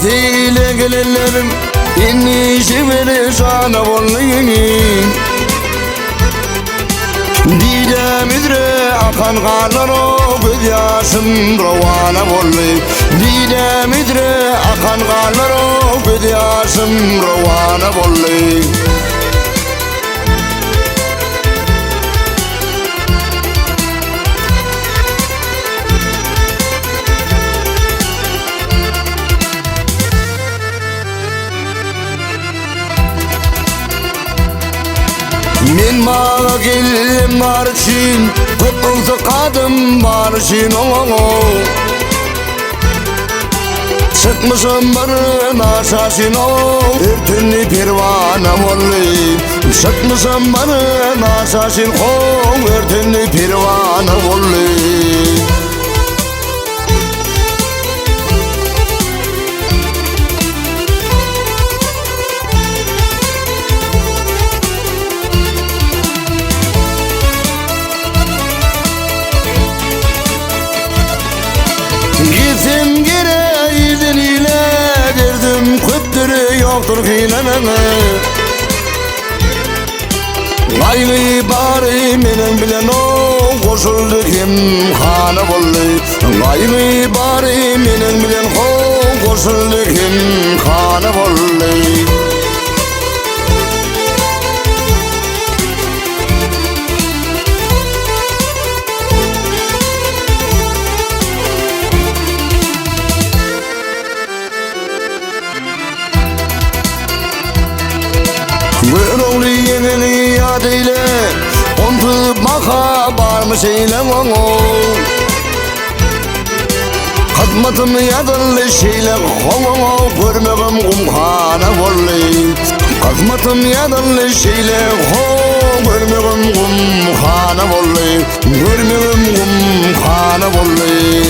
Tile gelelerim inni şiveri şana vollayın Didem idre akan karlara göz yaşım ravana vollayın Didem idre akan karlara göz yaşım ravana vollayın Men mağa geldim marşin Kıpıldı kadım marşin Çıkmışım barın aşaşin Ertünni pervana volli Çıkmışım barın aşaşin Ertünni pervana volli Gittim gire izniyle derdim küttürü yoktur hilene Gayrı bari menin bilen o koşuldu kim hana bolli Gayrı bari menin bilen o koşuldu kim hana bolli Gönüllü yenili yadıyla Ontup maka barmış eylem onu Katmatım yadıllı şeyle Onu görmeğim kumhana volli Katmatım yadıllı şeyle Onu görmeğim kumhana volli Görmeğim kumhana volli